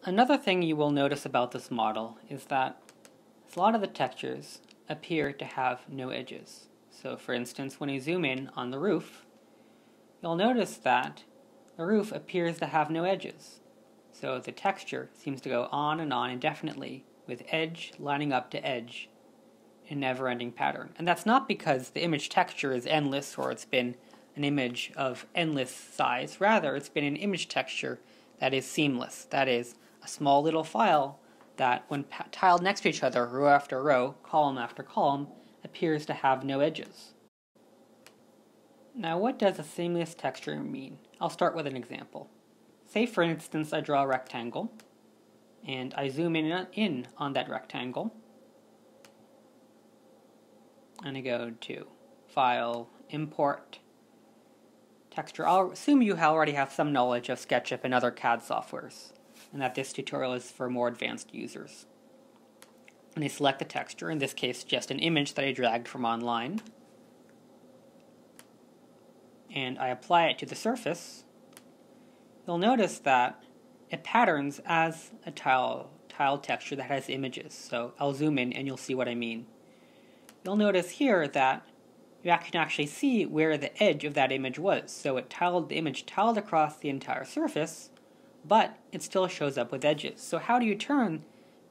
Another thing you will notice about this model is that a lot of the textures appear to have no edges. So for instance, when I zoom in on the roof, you'll notice that the roof appears to have no edges. So the texture seems to go on indefinitely, with edge lining up to edge in a never-ending pattern. And that's not because the image texture is endless or it's been an image of endless size. Rather, it's been an image texture that is seamless. That is, a small little file that, when tiled next to each other, row after row, column after column, appears to have no edges. Now, what does a seamless texture mean? I'll start with an example. Say, for instance, I draw a rectangle, and I zoom in on that rectangle, and I go to File, Import, Texture. I'll assume you already have some knowledge of SketchUp and other CAD softwares, and that this tutorial is for more advanced users. And I select the texture, in this case just an image that I dragged from online, and I apply it to the surface. You'll notice that it patterns as a tile texture that has images. So I'll zoom in and you'll see what I mean. You'll notice here that you can actually see where the edge of that image was. So the image tiled across the entire surface, but it still shows up with edges. So how do you turn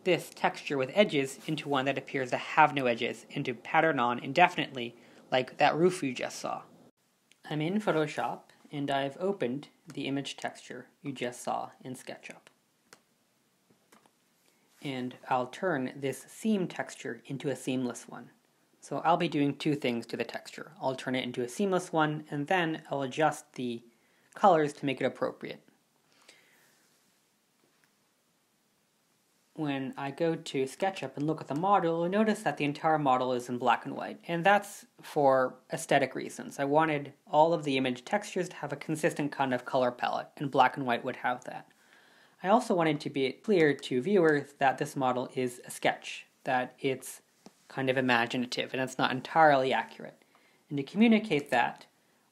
this texture with edges into one that appears to have no edges and to pattern on indefinitely, like that roof you just saw? I'm in Photoshop, and I've opened the image texture you just saw in SketchUp. And I'll turn this seam texture into a seamless one. So I'll be doing two things to the texture. I'll turn it into a seamless one, and then I'll adjust the colors to make it appropriate. When I go to SketchUp and look at the model, you'll notice that the entire model is in black and white, and that's for aesthetic reasons. I wanted all of the image textures to have a consistent kind of color palette, and black and white would have that. I also wanted to be clear to viewers that this model is a sketch, that it's kind of imaginative, and it's not entirely accurate. And to communicate that,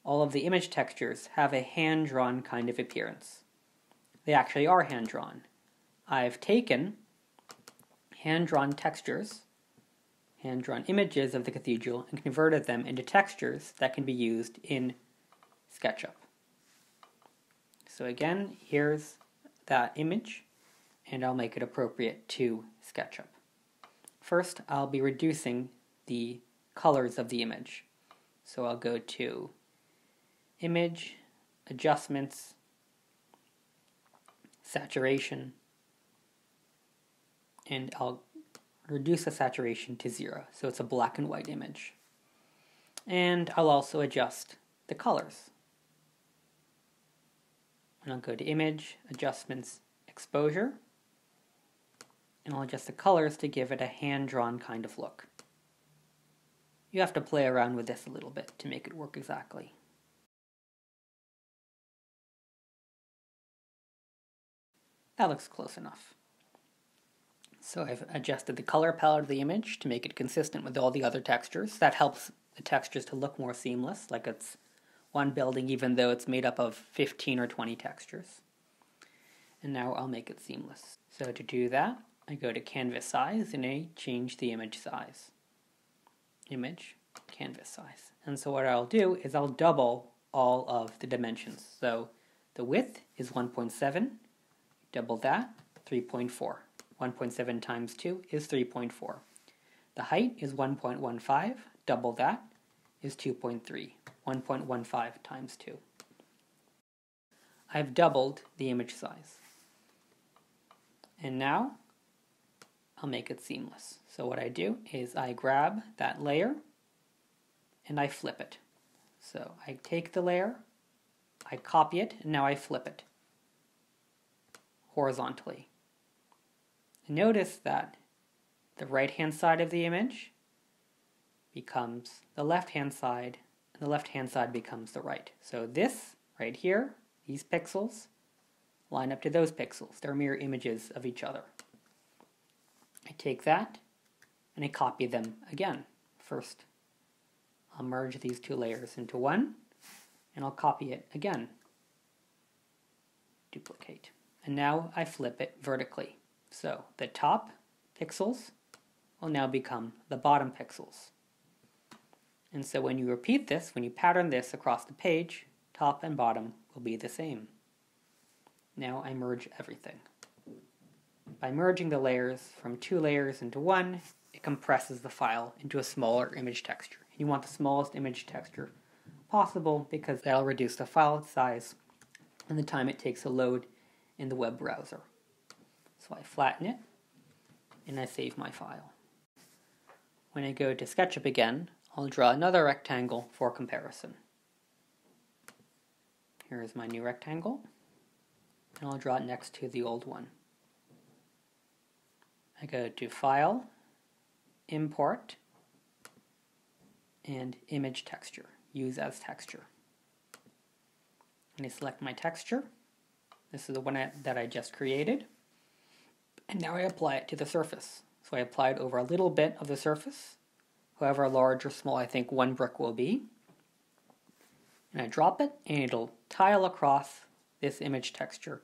all of the image textures have a hand-drawn kind of appearance. They actually are hand-drawn. I've taken hand-drawn textures, hand-drawn images of the cathedral, and converted them into textures that can be used in SketchUp. So again, here's that image, and I'll make it appropriate to SketchUp. First, I'll be reducing the colors of the image. So I'll go to Image, Adjustments, Saturation, and I'll reduce the saturation to 0, so it's a black and white image. And I'll also adjust the colors. And I'll go to Image, Adjustments, Exposure, and I'll adjust the colors to give it a hand-drawn kind of look. You have to play around with this a little bit to make it work exactly. That looks close enough. So I've adjusted the color palette of the image to make it consistent with all the other textures. That helps the textures to look more seamless, like it's one building even though it's made up of 15 or 20 textures. And now I'll make it seamless. So to do that, I go to Canvas Size and I change the image size. Image, Canvas Size. And so what I'll do is I'll double all of the dimensions. So the width is 1.7, double that, 3.4. 1.7 times 2 is 3.4. The height is 1.15, double that is 2.3. 1.15 times 2. I've doubled the image size. And now I'll make it seamless. So what I do is I grab that layer and I flip it. So I take the layer, I copy it, and now I flip it horizontally. Notice that the right-hand side of the image becomes the left-hand side, and the left-hand side becomes the right. So this, right here, these pixels, line up to those pixels. They're mirror images of each other. I take that, and I copy them again. First, I'll merge these two layers into one, and I'll copy it again. Duplicate. And now I flip it vertically. So the top pixels will now become the bottom pixels. And so when you repeat this, when you pattern this across the page, top and bottom will be the same. Now I merge everything. By merging the layers from 2 layers into one, it compresses the file into a smaller image texture. You want the smallest image texture possible because that'll reduce the file size and the time it takes to load in the web browser. So I flatten it and I save my file. When I go to SketchUp again, I'll draw another rectangle for comparison. Here's my new rectangle, and I'll draw it next to the old one. I go to File, Import, and Image Texture, Use as Texture. And I select my texture. This is the one that I just created. And now I apply it to the surface. So I apply it over a little bit of the surface, however large or small I think one brick will be. And I drop it, and it'll tile across this image texture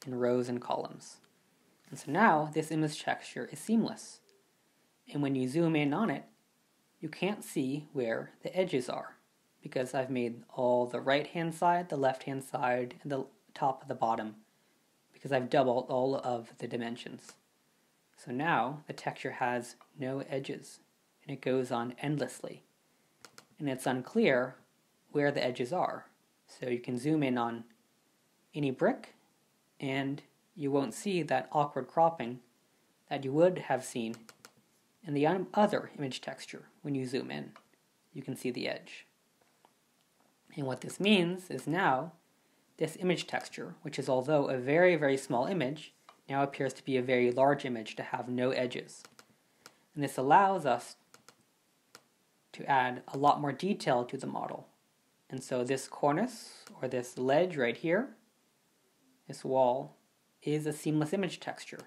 in rows and columns. And so now this image texture is seamless. And when you zoom in on it, you can't see where the edges are because I've made all the right-hand side, the left-hand side, and the top of the bottom because I've doubled all of the dimensions. So now the texture has no edges and it goes on endlessly. And it's unclear where the edges are. So you can zoom in on any brick and you won't see that awkward cropping that you would have seen in the other image texture. When you zoom in, you can see the edge. And what this means is now this image texture, which is although a very, very small image, now appears to be a very large image to have no edges. And this allows us to add a lot more detail to the model. And so this cornice, or this ledge right here, this wall, is a seamless image texture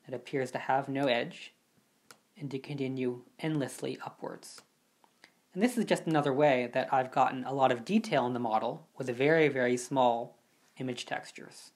that appears to have no edge and to continue endlessly upwards. And this is just another way that I've gotten a lot of detail in the model with very, very small image textures.